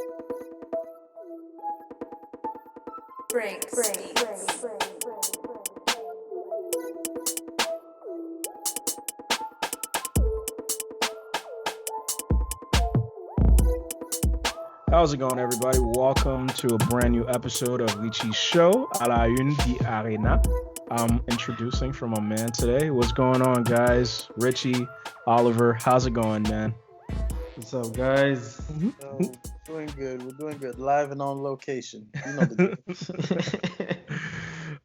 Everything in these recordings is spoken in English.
How's it going, everybody? Welcome to a brand new episode of Richy's show, à la une di Arena. I'm introducing from my man today. What's going on, guys? Richy, Oliver, how's it going, man? What's up, guys? Doing good. We're doing good. Live and on location. You know the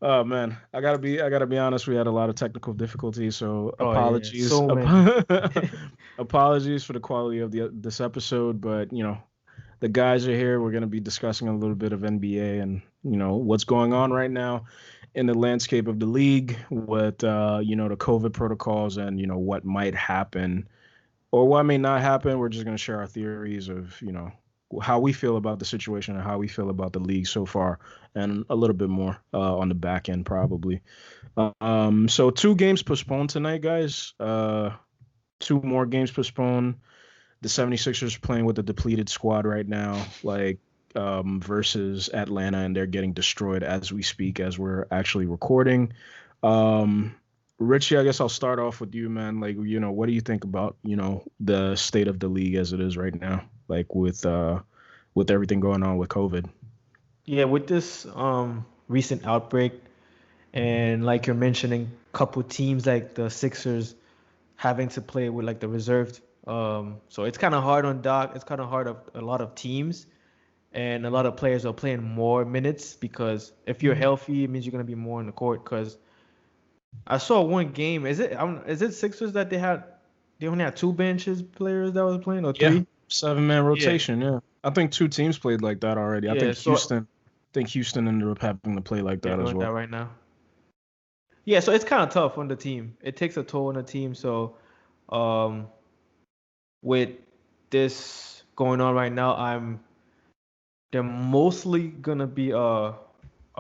Oh man, I gotta be honest. We had a lot of technical difficulties, so apologies. So many. Apologies for the quality of this episode, but the guys are here. We're gonna be discussing a little bit of NBA and what's going on right now in the landscape of the league, with the COVID protocols and what might happen or what may not happen. We're just gonna share our theories of how we feel about the situation and how we feel about the league so far, and a little bit more on the back end probably. So 2 games postponed tonight, guys. 2 more games postponed. The 76ers playing with a depleted squad right now, versus Atlanta, and they're getting destroyed as we speak, as we're actually recording. Richy, I guess I'll start off with you, man. What do you think about, the state of the league as it is right now, with everything going on with COVID? Yeah, with this recent outbreak, and like you're mentioning, couple teams like the Sixers having to play with the reserved. So it's kind of hard on Doc. It's kind of hard on a lot of teams, and a lot of players are playing more minutes because if you're healthy, it means you're gonna be more in the court. Because I saw one game. Is it Sixers that they only had 2 benches players that was playing, or 3? Yeah, 7-man rotation. Yeah. I think 2 teams played like that already. I think Houston ended up having to play like that as well. That right now. Yeah, so it's kind of tough on the team. It takes a toll on the team. So, with this going on right now, they're mostly gonna be a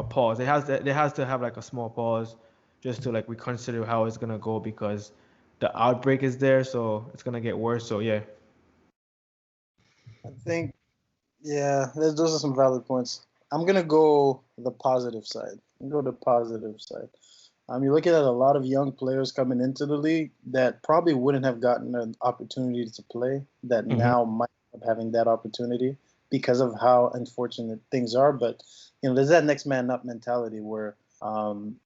pause. It has to have a small pause just to reconsider how it's gonna go, because the outbreak is there, so it's gonna get worse. So yeah. I think, those are some valid points. I'm gonna go the positive side. You look at a lot of young players coming into the league that probably wouldn't have gotten an opportunity to play, that now might be having that opportunity because of how unfortunate things are. But there's that next man up mentality where from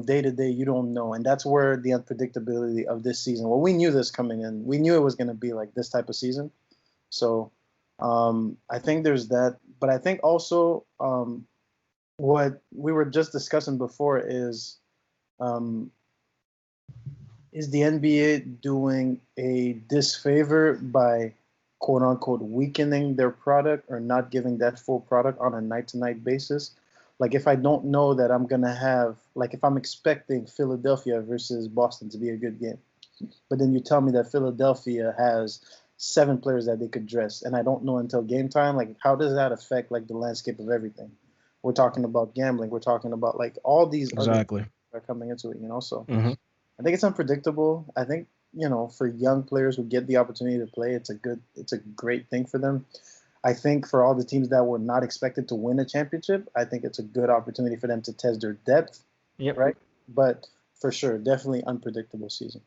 day to day you don't know, and that's where the unpredictability of this season. Well, we knew this coming in. We knew it was going to be like this type of season. So I think there's that. But I think also what we were just discussing before is the NBA doing a disfavor by quote unquote weakening their product or not giving that full product on a night to night basis? If I don't know that I'm going to have, if I'm expecting Philadelphia versus Boston to be a good game, but then you tell me that Philadelphia has 7 players that they could dress, and I don't know until game time, how does that affect the landscape of everything? We're talking about gambling. We're talking about all these exactly are coming into it, So I think it's unpredictable. I think for young players who get the opportunity to play, it's a great thing for them. I think for all the teams that were not expected to win a championship, I think it's a good opportunity for them to test their depth. Yep. Right. But for sure, definitely unpredictable season.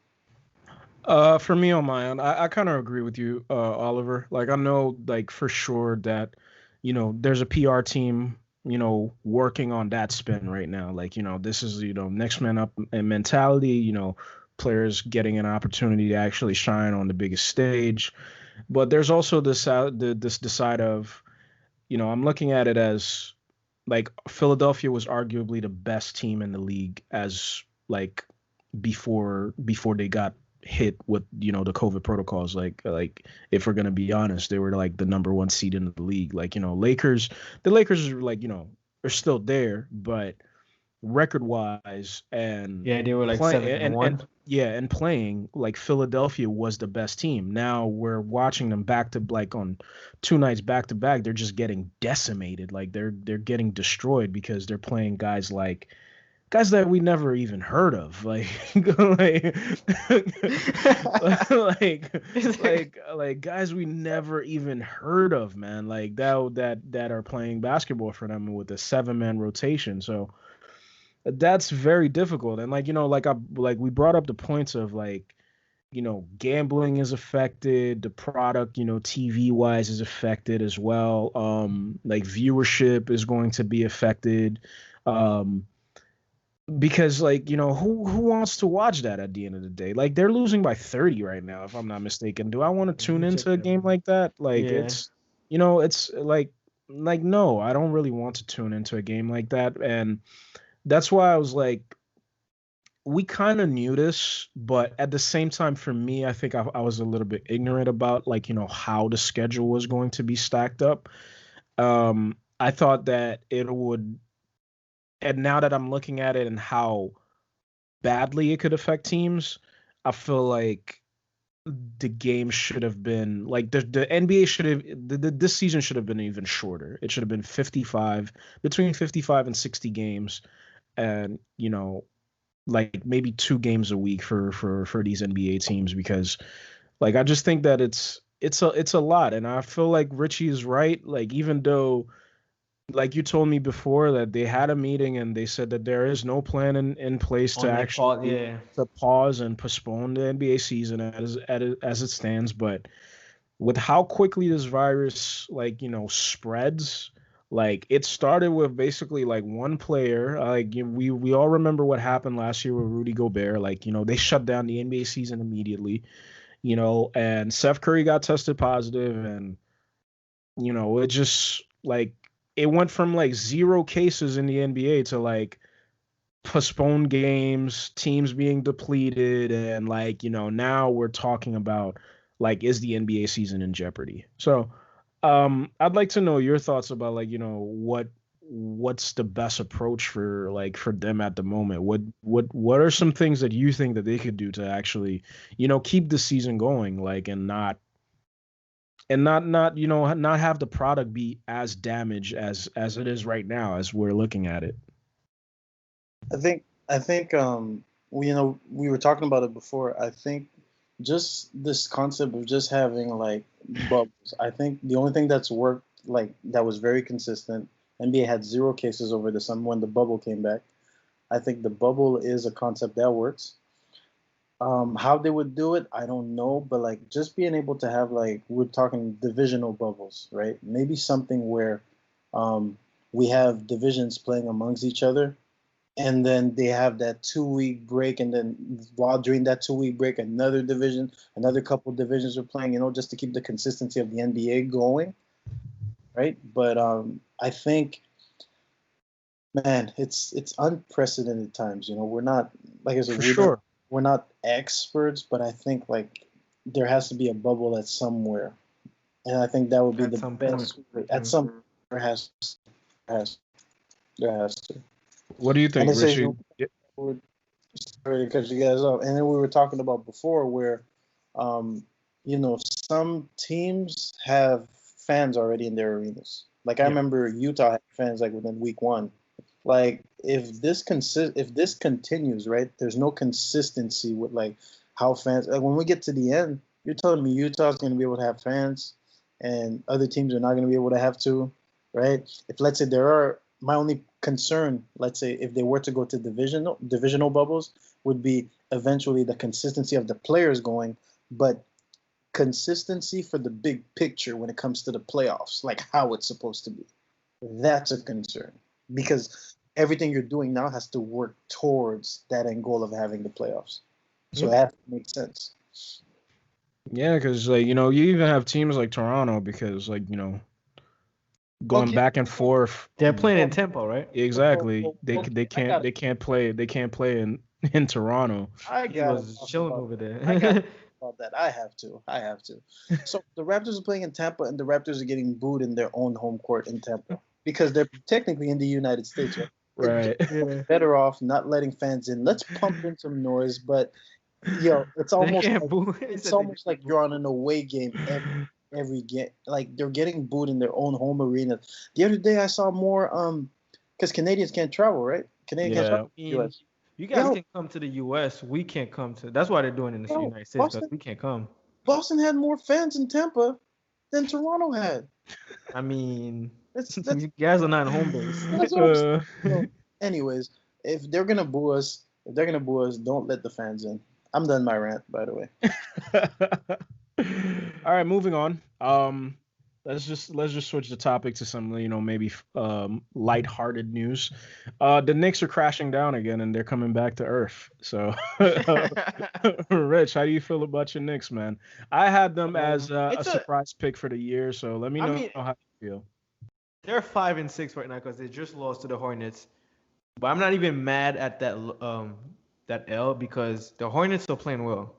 For me on my end, I kind of agree with you, Oliver. I know for sure that, there's a PR team, working on that spin right now. This is, next man up mentality, players getting an opportunity to actually shine on the biggest stage. But there's also this side of, I'm looking at it as Philadelphia was arguably the best team in the league as before they got hit with the COVID protocols. If we're gonna be honest, they were the number 1 seed in the league. The Lakers are are still there, but record wise and they were 7-1. And playing Philadelphia was the best team. Now we're watching them back to on 2 nights back to back. They're just getting decimated. They're getting destroyed because they're playing guys like guys that we never even heard of, like like like guys we never even heard of, man, like that are playing basketball for them with a 7-man rotation. So that's very difficult. And like, like we brought up the points of like, gambling is affected, the product, TV wise is affected as well. Like viewership is going to be affected. Um, because like, who wants to watch that at the end of the day? Like they're losing by 30 right now, if I'm not mistaken. Do I want to Let tune me into check a that. game like that? Like Yeah. it's like no, I don't really want to tune into a game like that. And that's why I was like, we kind of knew this, but at the same time, for me, I think I was a little bit ignorant about like, how the schedule was going to be stacked up. I thought that it would, and now that I'm looking at it and how badly it could affect teams, I feel like the game should have been like the NBA should have this season should have been even shorter. It should have been 55, between 55 and 60 games, and like maybe 2 games a week for these NBA teams, because like I just think that it's a lot. And I feel like Richie is right. Like even though, like you told me before, that they had a meeting and they said that there is no plan in place to On like Paul, actually yeah. to pause and postpone the NBA season as it stands. But with how quickly this virus like spreads, like it started with basically like one player, like we all remember what happened last year with Rudy Gobert. Like they shut down the NBA season immediately, and Seth Curry got tested positive, and it just like it went from like 0 cases in the NBA to like postponed games, teams being depleted, and like, now we're talking about like, is the NBA season in jeopardy? So, I'd like to know your thoughts about like, what's the best approach for like for them at the moment? What are some things that you think that they could do to actually, keep the season going, like, and not not have the product be as damaged as it is right now as we're looking at it. I think we were talking about it before. I think just this concept of just having like bubbles. I think the only thing that's worked like that was very consistent. NBA had 0 cases over the summer when the bubble came back. I think the bubble is a concept that works. How they would do it, I don't know, but like just being able to have like we're talking divisional bubbles, right? Maybe something where um, we have divisions playing amongst each other, and then they have that 2 week break, and then while during that 2 week break, another couple divisions are playing, just to keep the consistency of the NBA going, right? But I think, man, it's unprecedented times. We're not, like I said, For sure. we're not experts, but I think like there has to be a bubble at somewhere, and I think that would be At the some point. best way. At some there has there has to. What do you And think, it says, Richie? sorry to cut you guys off. And then we were talking about before where, some teams have fans already in their arenas. Like I Yep. remember Utah had fans like within week one. Like if this continues, right? There's no consistency with like how fans. Like when we get to the end, you're telling me Utah's going to be able to have fans, and other teams are not going to be able to have to, right? If let's say there are my only concern, let's say if they were to go to divisional bubbles, would be eventually the consistency of the players going, but consistency for the big picture when it comes to the playoffs, like how it's supposed to be. That's a concern because everything you're doing now has to work towards that end goal of having the playoffs. So it Yep. has to make sense. Yeah, because like you even have teams like Toronto, because like going Okay. back and forth. They're playing in Well, tempo, right? Exactly. They okay, c- they can't they can't play they can't play in Toronto. I He gotta was talk chilling about over I gotta there. talk about that. I have to. I have to. So the Raptors are playing in Tampa, and the Raptors are getting booed in their own home court in Tampa because they're technically in the United States, right? Right. Yeah. Better off not letting fans in. Let's pump in some noise, but it's They almost can't like boo. He it's said they almost like can't boo. you're on an away game every game. Like they're getting booed in their own home arena. The other day I saw more because Canadians can't travel, right? Canadian can't Yeah. come to the US. You guys Yo, can come to the U.S. We can't come to. That's why they're doing it in the yo, United States because Boston, we can't come. Boston had more fans in Tampa than Toronto had. I mean, That's you guys are not home base. that's what I'm saying. Uh, So, anyways, if they're gonna boo us, don't let the fans in. I'm done my rant, by the way. All right, moving on. Let's just switch the topic to some, maybe lighthearted news. The Knicks are crashing down again, and they're coming back to earth. So, Rich, how do you feel about your Knicks, man? I had them as a It's a. surprise pick for the year, so let me I know mean, how you feel. they're 5-6 right now because they just lost to the Hornets. But I'm not even mad at that L because the Hornets are playing well,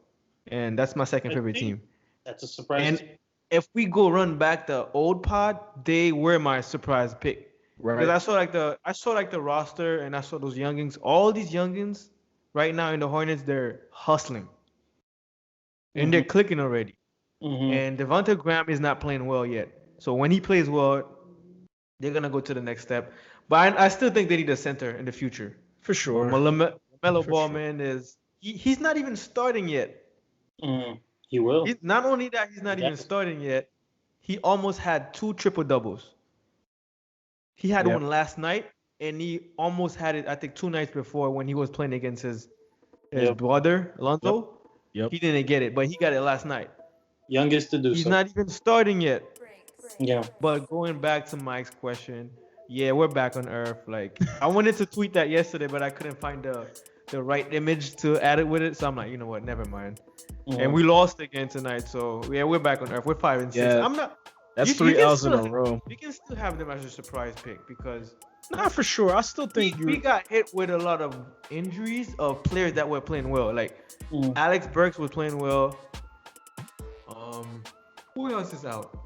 and that's my second favorite team. That's a surprise. And if we go run back the old pod, they were my surprise pick. Because Right. I saw like the roster and I saw those youngins. All these youngins right now in the Hornets, they're hustling. And they're clicking already. And Devonta Graham is not playing well yet. So when he plays well, they're gonna go to the next step. But I still think they need a center in the future. For sure. LaMelo For Ball, sure. man, he's not even starting yet. He will. Not only that, he's not even starting yet. He almost had 2 triple doubles. He had Yep. one last night, and he almost had it, I think, 2 nights before when he was playing against his brother, Alonzo. Yep. He didn't get it, but he got it last night. Youngest to do He's so. not even starting yet. Yeah. But going back to Mike's question, yeah, we're back on Earth. Like, I wanted to tweet that yesterday, but I couldn't find the right image to add it with it. So I'm like, you know what? Never mind. And we lost again tonight, so yeah, we're back on Earth. We're 5-6. Yeah. I'm not. That's you 3 can L's in a still- row. We can still have them as a surprise pick because Nah, for sure. I still think we got hit with a lot of injuries of players that were playing well. Like Alex Burks was playing well. Who else is out?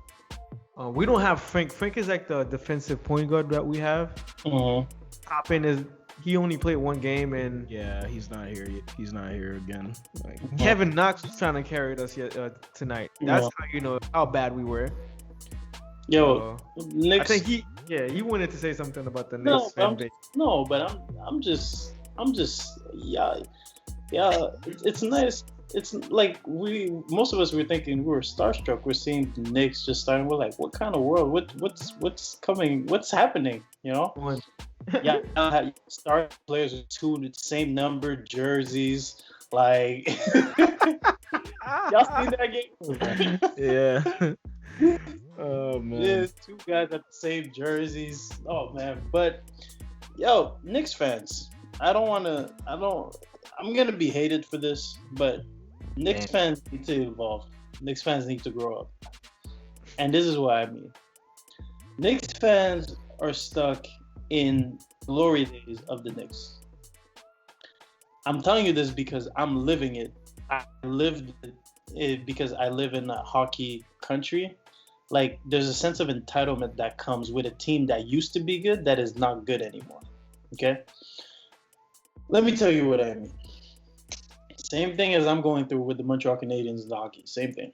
We don't have Frank. Frank is like the defensive point guard that we have. Toppin he only played 1 game, and yeah, he's not here yet. He's not here again. Like, Kevin Knox was trying to carry us tonight. That's how you know how bad we were. Yo, I Knicks. think he wanted to say something about the Knicks fan base. But I'm just yeah. It's nice. It's like most of us were thinking we were starstruck. We're seeing the Knicks just starting. We're like, what kind of world? What's coming? What's happening? You know? Yeah, star players with 2 the same number jerseys. Like, y'all seen that game? yeah. Oh man. Yeah, 2 guys at the same jerseys. Oh man, but yo, Knicks fans, I'm gonna be hated for this, but Knicks fans need to evolve. Knicks fans need to grow up, and this is what I mean. Knicks fans are stuck in glory days of the Knicks. I'm telling you this because I'm living it. I lived it because I live in a hockey country. Like, there's a sense of entitlement that comes with a team that used to be good that is not good anymore. Okay? Let me tell you what I mean. Same thing as I'm going through with the Montreal Canadiens in hockey. Same thing.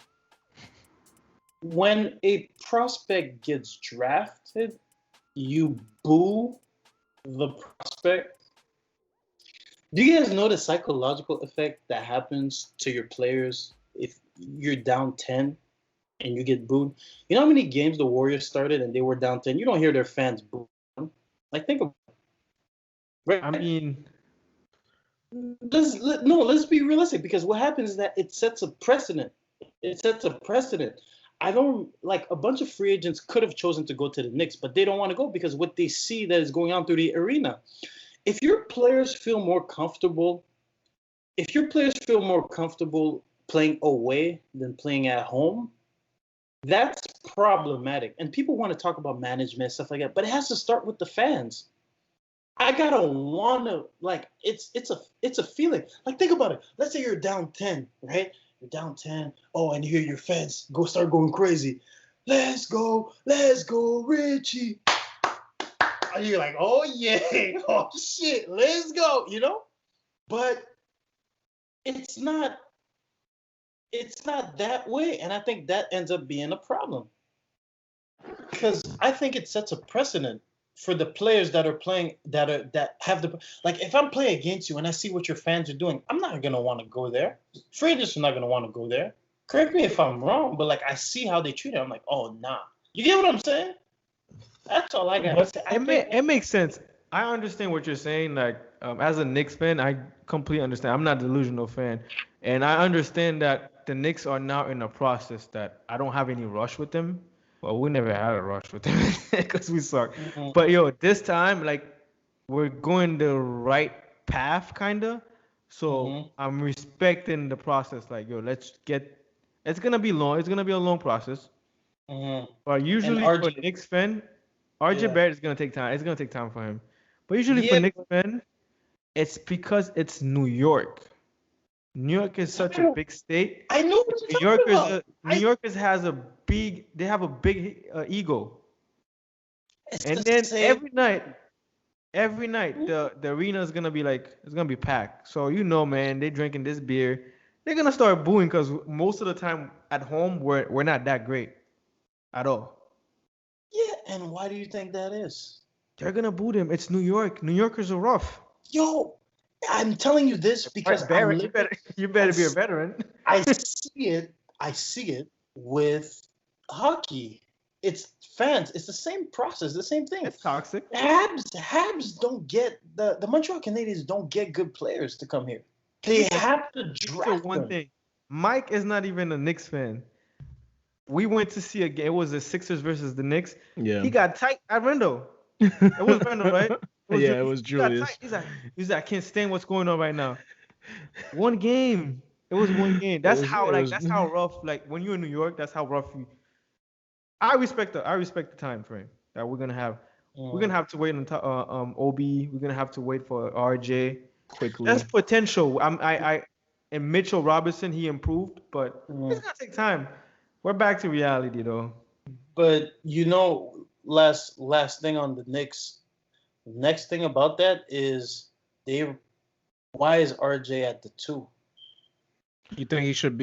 When a prospect gets drafted, you boo the prospect. Do you guys know the psychological effect that happens to your players if you're down 10 and you get booed? You know how many games the Warriors started and they were down 10? You don't hear their fans boo them. Like, think about it. Right? I mean, let's be realistic, because what happens is that it sets a precedent. I don't like a bunch of free agents could have chosen to go to the Knicks, but they don't want to go because what they see that is going on through the arena. If your players feel more comfortable playing away than playing at home, that's problematic. And people want to talk about management, stuff like that, but it has to start with the fans. I gotta wanna, like, it's a feeling. Like, think about it. Let's say you're down 10, right? You're down 10. Oh, and you hear your fans start going crazy. Let's go, Richy. And you're like, oh yeah, oh shit, let's go, you know? But it's not that way, and I think that ends up being a problem. Because I think it sets a precedent. for the players that are playing that have the like. If I'm playing against you and I see what your fans are doing, I'm not gonna want to go there. Free agents are not gonna want to go there. Correct me if I'm wrong, but like I see how they treat it. I'm like, oh nah. You get what I'm saying? That's all I got. But it makes sense. I understand what you're saying. Like, as a Knicks fan, I completely understand. I'm not a delusional fan, and I understand that the Knicks are now in a process that I don't have any rush with them. Well, we never had a rush with them because we suck. Mm-hmm. But yo, this time, like, we're going the right path, kinda. So I'm respecting the process. Like, yo, let's get. It's gonna be long. It's gonna be a long process. But usually for Knicks fan, RJ Barrett is gonna take time. It's gonna take time for him. But usually for Knicks fan, it's because it's New York. New York is such a big state. I know what you're talking about. New Yorkers have a big ego. And then every night the arena is gonna be like, it's gonna be packed. So man, they drinking this beer. They're gonna start booing because most of the time at home we're not that great at all. Yeah, and why do you think that is? They're gonna boo them. It's New York. New Yorkers are rough. Yo, I'm telling you this because Barrett, you better be a veteran. I see it with hockey. It's fans. It's the same process, the same thing. It's toxic. Habs don't get the Montreal Canadiens don't get good players to come here. They have to draft them. Thing. Mike is not even a Knicks fan. We went to see a game. It was the Sixers versus the Knicks. Yeah. He got tight at Rendo. It was Rendo, right? It was Julius. He's like, I can't stand what's going on right now. One game. It was one game. That's how rough. Like when you're in New York, that's how rough you. I respect the time frame that we're gonna have. We're gonna have to wait until OB. We're gonna have to wait for RJ quickly. That's potential. And Mitchell Robinson, he improved, but it's gonna take time. We're back to reality though. But last thing on the Knicks. Next thing about that is why is RJ at the 2? You think he should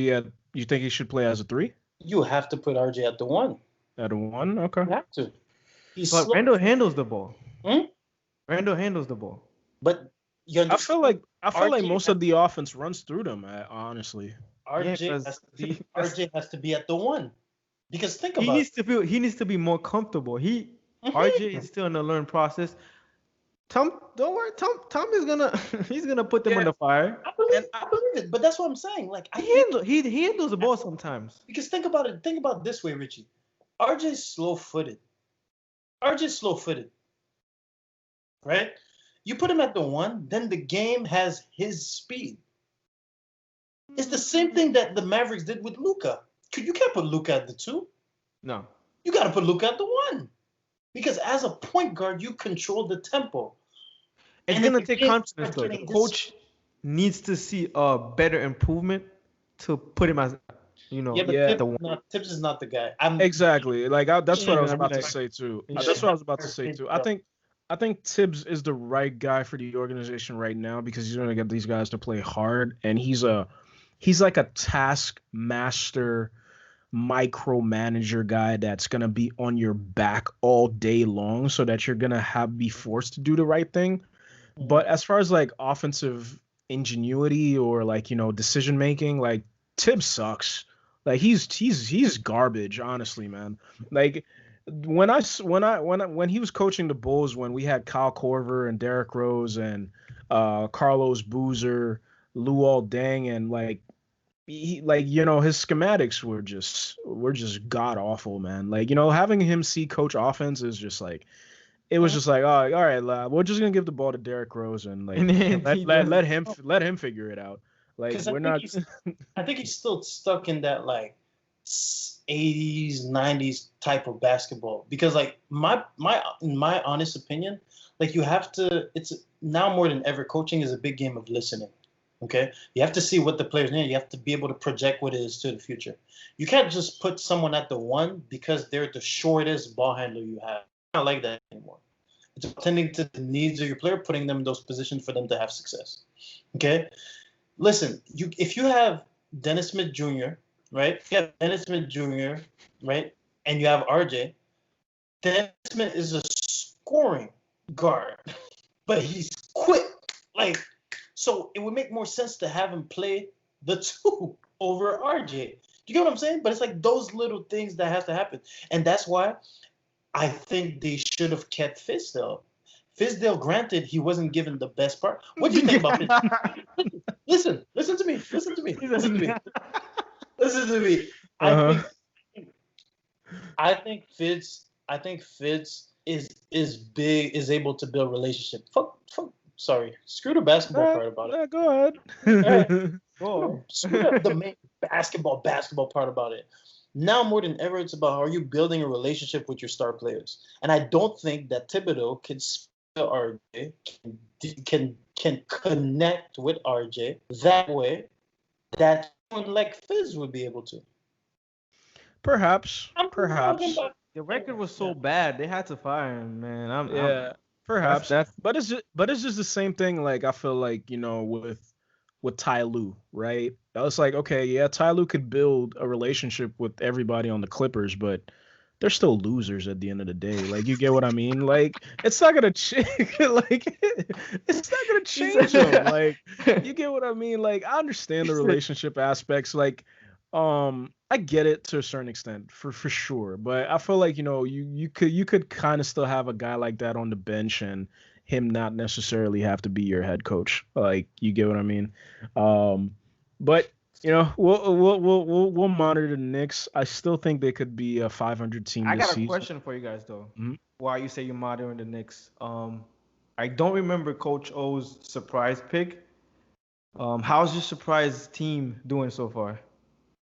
play as a 3? You have to put RJ at the 1. At a 1? Okay. You have to. But Randall handles the ball. Randall handles the ball. But I feel like most of the offense runs through them, honestly. RJ has to be at the 1. Because think about it. He needs to be more comfortable. RJ is still in the learn process. Tom, don't worry. Tom is gonna put them on the fire. I believe it, but that's what I'm saying. Like he handles the ball sometimes. Because think about it. Think about it this way, Richie. RJ's slow-footed. Right? You put him at the 1, then the game has his speed. It's the same thing that the Mavericks did with Luka. You can't put Luka at the 2. No. You got to put Luka at the 1. Because as a point guard, you control the tempo. It's going to take confidence, though. The coach needs to see a better improvement to put him as, Tibbs is not the guy. Exactly. Like, that's what I was about to say, too. I think Tibbs is the right guy for the organization right now because he's going to get these guys to play hard. And he's like a task master micromanager guy that's going to be on your back all day long so that you're going to be forced to do the right thing. But as far as like offensive ingenuity or like, decision making, like Tibbs sucks. Like he's garbage, honestly, man. Like when he was coaching the Bulls, when we had Kyle Korver and Derrick Rose and Carlos Boozer, Luol Deng, and like his schematics were just god awful, man. Like, having him see coach offense is just like, it was just like, oh, all right, lad, we're just gonna give the ball to Derrick Rose and like let him figure it out. Like we're not. I think he's still stuck in that like 80s, 90s type of basketball because like in my honest opinion, like you have to. It's now more than ever, coaching is a big game of listening. Okay, you have to see what the players need. You have to be able to project what it is to the future. You can't just put someone at the 1 because they're the shortest ball handler you have. It's not like that anymore. It's attending to the needs of your player, putting them in those positions for them to have success. Okay, listen. If you have Dennis Smith Jr., right? If you have Dennis Smith Jr., right, and you have RJ. Dennis Smith is a scoring guard, but he's quick. Like, so it would make more sense to have him play the 2 over RJ. You get what I'm saying? But it's like those little things that has to happen. And that's why I think they should have kept Fizdale. Fizdale, granted, he wasn't given the best part. What do you think about Fizdale? Listen to me. Listen to me. Uh-huh. I think Fitz is able to build relationship. Sorry, screw the basketball part about it. Go ahead. Screw the main basketball part about it. Now more than ever, it's about how are you building a relationship with your star players. And I don't think that Thibodeau can spell RJ, can connect with RJ that way that someone like Fizz would be able to. Perhaps. The record was so bad, they had to fire him, man. Perhaps. But it's just the same thing. Like I feel like with Ty Lue, right? I was like, okay, yeah, Ty Lue could build a relationship with everybody on the Clippers, but they're still losers at the end of the day. Like, you get what I mean? Like, it's not gonna change. Like, it's not gonna change them. Like, you get what I mean? Like, I understand the relationship aspects. Like, I get it to a certain extent, for sure. But I feel like you could kind of still have a guy like that on the bench and him not necessarily have to be your head coach. Like, you get what I mean? But we'll monitor the Knicks. I still think they could be a 500 team. I this got a season. question for you guys though. Mm-hmm. Why you say you're monitoring the Knicks? I don't remember Coach O's surprise pick. How's your surprise team doing so far?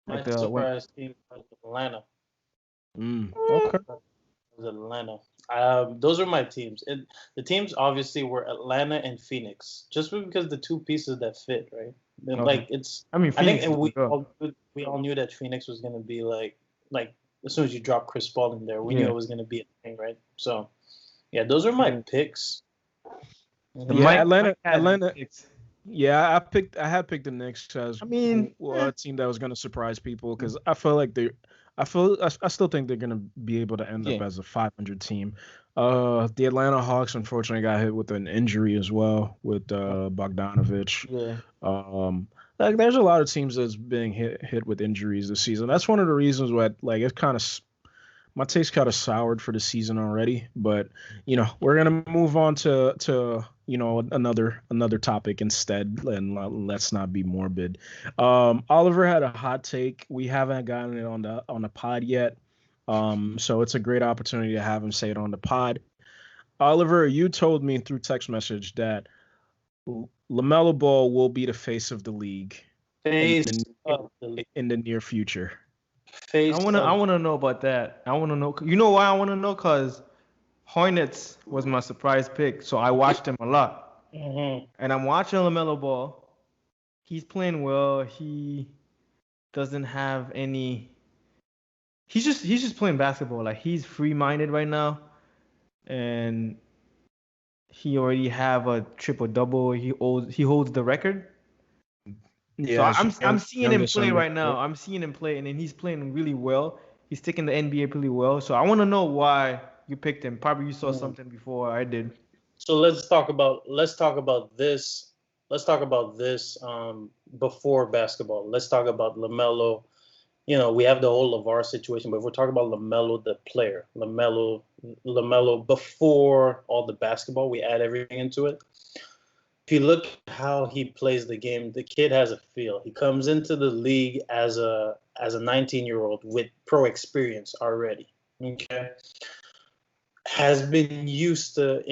My surprise team was Atlanta. Okay. It was Atlanta. Those are my teams. The teams obviously were Atlanta and Phoenix, just because the two pieces that fit, right? Okay. Like it's. I mean, Phoenix I think we all knew that Phoenix was gonna be like as soon as you drop Chris Paul in there, we knew it was gonna be a thing, right? So, yeah, those are my picks. Yeah, Atlanta. Yeah, I had picked the Knicks as a team that was going to surprise people because I feel like I still think they're going to be able to end up as a 500 team. The Atlanta Hawks unfortunately got hit with an injury as well with Bogdanovich. Yeah. Like there's a lot of teams that's being hit with injuries this season. That's one of the reasons why it's kind of my taste kind of soured for the season already. But we're gonna move on to another topic instead, and let's not be morbid. Oliver had a hot take. We haven't gotten it on the pod yet, so it's a great opportunity to have him say it on the pod. Oliver, you told me through text message that LaMelo Ball will be the face of the league in the near future. I want to know about that. I want to know. You know why I want to know? Because Hornets was my surprise pick, so I watched him a lot. Mm-hmm. And I'm watching LaMelo Ball. He's playing well. He doesn't have any. He's just playing basketball. Like he's free-minded right now, and he already have a triple-double. He holds the record. Yeah, so I'm seeing him play right now. I'm seeing him play, and then he's playing really well. He's taking the NBA pretty well. So I want to know why you picked him. Probably you saw something before I did. So let's talk about this. Let's talk about this before basketball. Let's talk about LaMelo. We have the whole LeVar situation, but if we're talking about LaMelo, the player, LaMelo before all the basketball, we add everything into it. If you look at how he plays the game, the kid has a feel. He comes into the league as a 19-year-old with pro experience already. Okay, has been used to.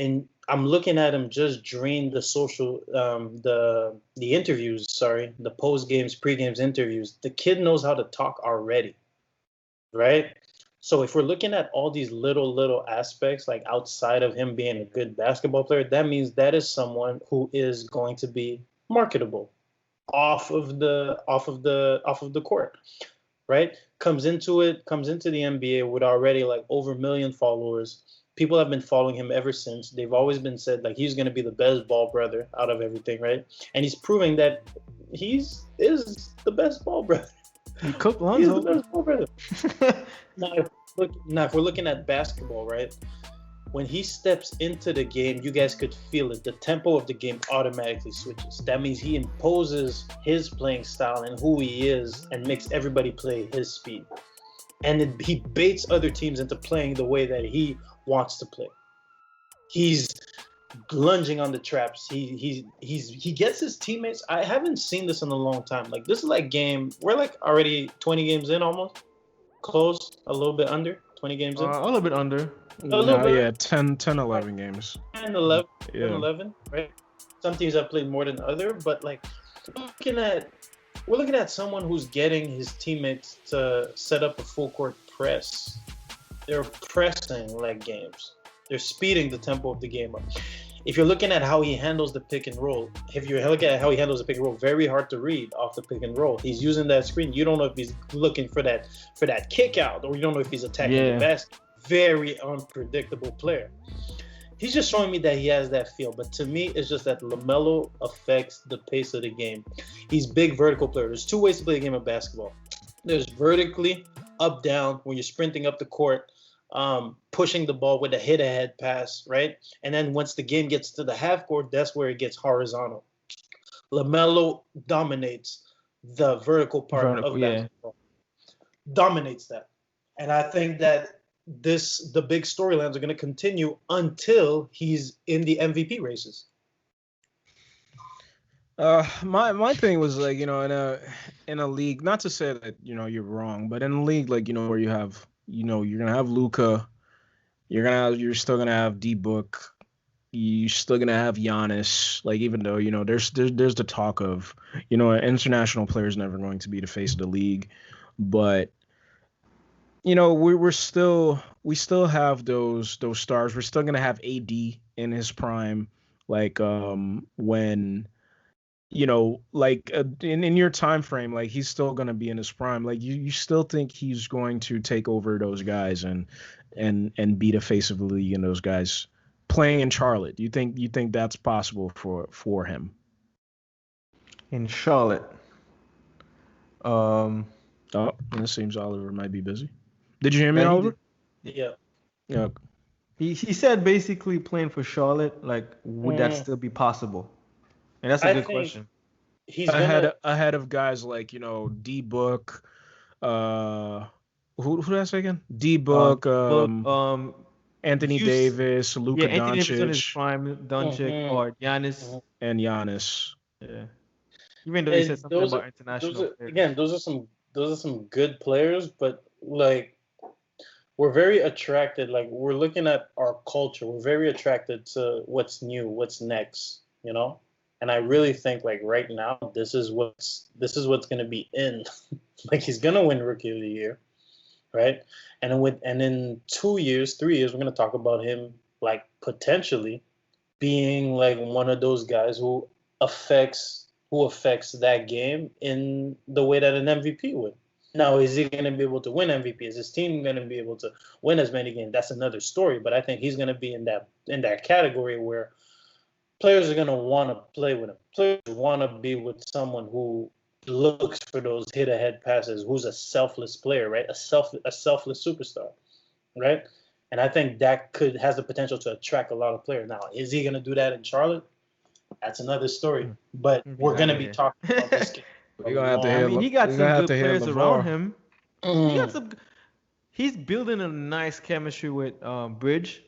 I'm looking at him just drain the social, the interviews. Sorry, the post games, pre games interviews. The kid knows how to talk already, right? So if we're looking at all these little aspects, like outside of him being a good basketball player, that means that is someone who is going to be marketable off of the court, right? Comes into the NBA with already like over 1 million followers. People have been following him ever since. They've always been said like he's going to be the best ball brother out of everything, right? And he's proving that is the best ball brother. He cooked Lonzo. He's the best ball brother. Now, if we're looking at basketball, right? when he steps into the game, you guys could feel it. The tempo of the game automatically switches. That means he imposes his playing style and who he is and makes everybody play his speed. And he baits other teams into playing the way that he wants to play. He's lunging on the traps. He gets his teammates. I haven't seen this in a long time. Like, this is like game. We're like already 20 games in, almost close, a little bit under 20 games in. A little bit under. Yeah, 10, 11 games. 10, 11, Yeah. 10, 11, right? Some teams have played more than other, but like we're looking at someone who's getting his teammates to set up a full court press. They're pressing like games. They're speeding the tempo of the game up. If you're looking at how he handles the pick and roll, very hard to read off the pick and roll. He's using that screen. You don't know if he's looking for that kick out, or you don't know if he's attacking the basket. Very unpredictable player. He's just showing me that he has that feel. But to me, it's just that LaMelo affects the pace of the game. He's big vertical player. There's two ways to play a game of basketball. There's vertically, up, down, when you're sprinting up the court, pushing the ball with a hit-ahead pass, right? And then once the game gets to the half court, that's where it gets horizontal. LaMelo dominates the vertical part of basketball. Dominates that. And I think that the big storylines are going to continue until he's in the MVP races. My thing was like, in a league, not to say that, you're wrong, but in a league like, where you have, you're going to have Luka, you're still going to have D-Book, you're still going to have Giannis, like, even though, there's the talk of, an international player is never going to be the face of the league, but we still have those stars. We're still gonna have AD in his prime, like when in your time frame, like he's still gonna be in his prime. Like you still think he's going to take over those guys and be the face of the league and those guys playing in Charlotte. You think that's possible for him? In Charlotte. Oh, it seems Oliver might be busy. Did you hear me, Oliver? Yeah. Yeah. He said basically playing for Charlotte, like, would that still be possible? And that's a good question. He's ahead of guys like, D-Book, who did I say again? D-Book, Anthony Davis, Luka Anthony Doncic. Davis in his prime, Doncic, or Giannis. And Giannis. Yeah. Even though he said something about international players. Those are some good players, but like, we're very attracted, like we're looking at our culture. We're very attracted to what's new, what's next, And I really think like right now, this is what's going to be in. Like he's going to win Rookie of the Year, right? And in 2 years, 3 years, we're going to talk about him like potentially being like one of those guys who affects that game in the way that an MVP would. Now, is he going to be able to win MVP? Is his team going to be able to win as many games? That's another story. But I think he's going to be in that category where players are going to want to play with him. Players want to be with someone who looks for those hit-ahead passes, who's a selfless player, right? A selfless superstar, right? And I think that has the potential to attract a lot of players. Now, is he going to do that in Charlotte? That's another story. But we're going to be talking about this game. We're gonna have to hear. I mean, he got some good players around him. Mm. He's building a nice chemistry with Bridge.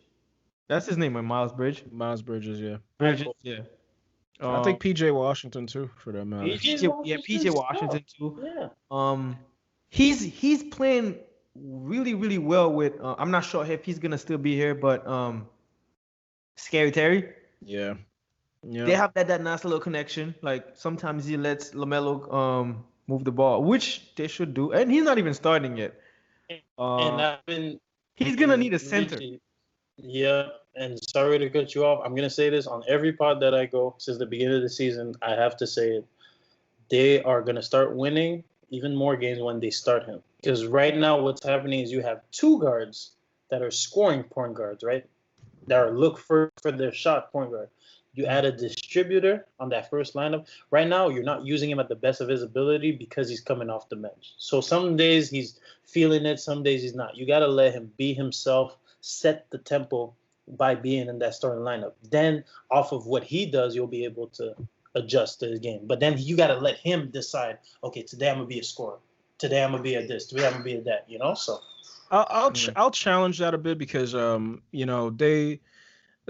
That's his name, Miles Bridge. Miles Bridges, yeah. Bridges, yeah. I think PJ Washington too, for that matter. PJ Washington too. Yeah. He's playing really, really well with. I'm not sure if he's gonna still be here, but Scary Terry. Yeah. Yeah. They have that nice little connection. Like sometimes he lets LaMelo move the ball, which they should do. And he's not even starting yet. And he's gonna need a center. Yeah, and sorry to cut you off. I'm gonna say this on every pod that I go since the beginning of the season. I have to say it. They are gonna start winning even more games when they start him. Because right now, what's happening is you have two guards that are scoring point guards, right? That are look for their shot point guard. You add a distributor on that first lineup. Right now, you're not using him at the best of his ability because he's coming off the bench. So some days he's feeling it, some days he's not. You got to let him be himself, set the tempo, by being in that starting lineup. Then off of what he does, you'll be able to adjust to his game. But then you got to let him decide, okay, today I'm going to be a scorer. Today I'm going to be a this. Today I'm going to be a that, you know? So I'll challenge that a bit because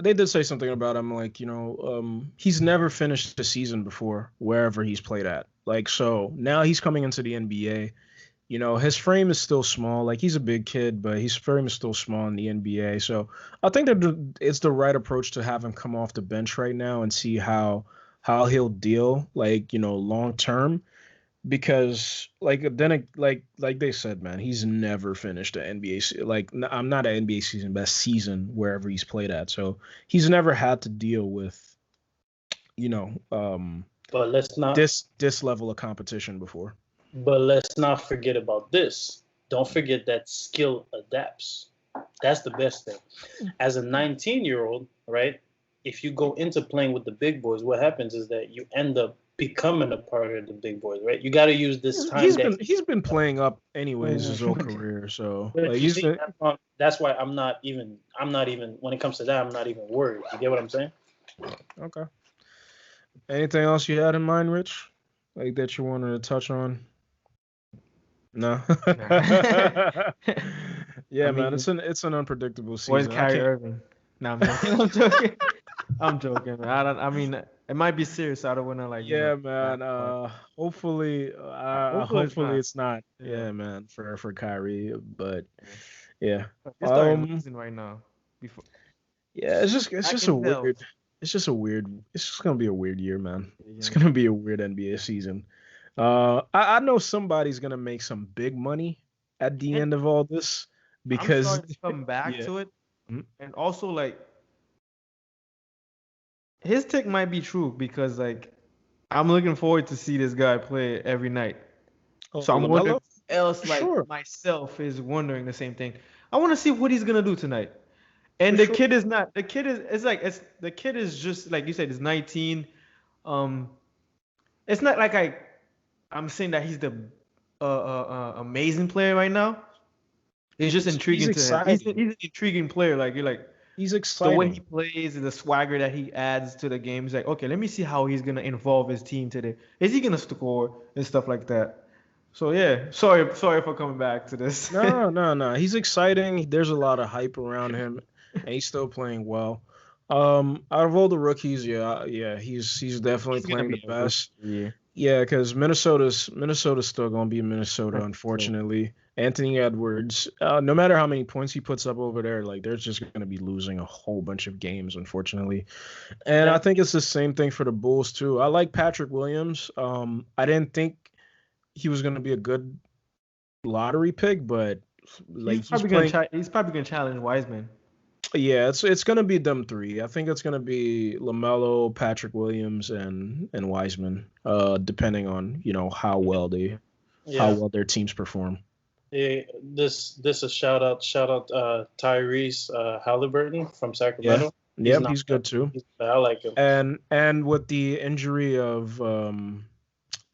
they did say something about him, like, he's never finished the season before wherever he's played at. Like, so now he's coming into the NBA. His frame is still small. Like, he's a big kid, but his frame is still small in the NBA. So I think that it's the right approach to have him come off the bench right now and see how he'll deal, like, long term. Because like they said, man, he's never finished an NBA like I'm not an NBA season, best season wherever he's played at. So he's never had to deal with, but let's not this level of competition before. But let's not forget about this. Don't forget that skill adapts. That's the best thing. As a 19-year-old, right? If you go into playing with the big boys, what happens is that you end up becoming a part of the big boys, right? You got to use this time. He's been playing up anyways his whole career, so like, that's why I'm not even when it comes to that, I'm not even worried. You get what I'm saying? Okay. Anything else you had in mind, Rich? Like that you wanted to touch on? No. Yeah, man, it's an unpredictable season. Where's Kyrie Irving? No, I'm joking. I'm joking, man. I mean, it might be serious. I don't want to man. Hopefully it's not. Yeah, man, for Kyrie, but yeah. It's starting losing right now. Yeah, it's just gonna be a weird year, man. Yeah. It's gonna be a weird NBA season. I know somebody's gonna make some big money at the end of all this because I'm starting to come back to it, and also like his take might be true because like I'm looking forward to see this guy play every night. So I'm wondering else myself is wondering the same thing. I want to see what he's gonna do tonight. And the kid is just like you said, he's 19. It's not like I'm saying that he's the amazing player right now. He's just intriguing he's an intriguing player. Like you're like he's exciting. The way he plays and the swagger that he adds to the game. He's like, okay, let me see how he's gonna involve his team today. Is he gonna score and stuff like that? So yeah, sorry for coming back to this. No. He's exciting. There's a lot of hype around him, and he's still playing well. Out of all the rookies, he's definitely playing the best. Yeah, because Minnesota's still gonna be Minnesota, unfortunately. Anthony Edwards, no matter how many points he puts up over there, like they're just gonna be losing a whole bunch of games, unfortunately. And I think it's the same thing for the Bulls too. I like Patrick Williams. I didn't think he was gonna be a good lottery pick, but like he's probably gonna challenge Wiseman. Yeah, it's gonna be them three. I think it's gonna be LaMelo, Patrick Williams, and Wiseman, depending on how well their teams perform. Yeah, this a shout out Tyrese Halliburton from Sacramento. Yeah, he's good too. I like him. And with the injury of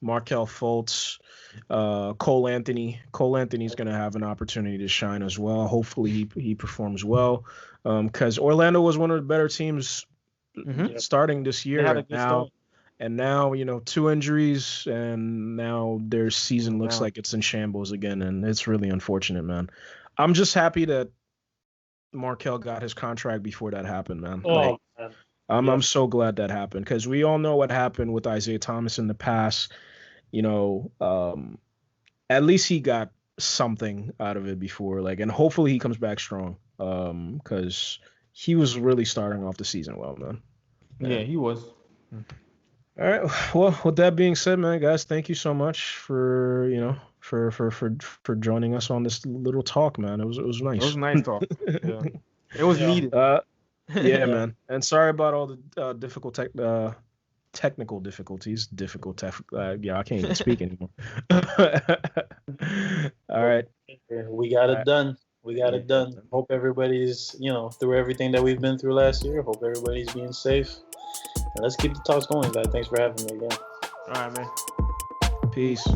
Markelle Fultz, Cole Anthony's gonna have an opportunity to shine as well. Hopefully he performs well. Because Orlando was one of the better teams starting this year. And now, 2 injuries, and now their season looks like it's in shambles again, and it's really unfortunate, man. I'm just happy that Markelle got his contract before that happened, man. I'm so glad that happened, because we all know what happened with Isaiah Thomas in the past. At least he got something out of it before, and hopefully he comes back strong. Because he was really starting off the season well, man. Yeah, he was. All right. Well, with that being said, man, guys, thank you so much for for joining us on this little talk, man. It was nice. It was nice talk. Yeah. It was needed. Yeah, man. And sorry about all the difficult technical difficulties. I can't even speak anymore. All right. We got it done. Hope everybody's, through everything that we've been through last year. Hope everybody's being safe. And let's keep the talks going, guys. Thanks for having me again. All right, man. Peace.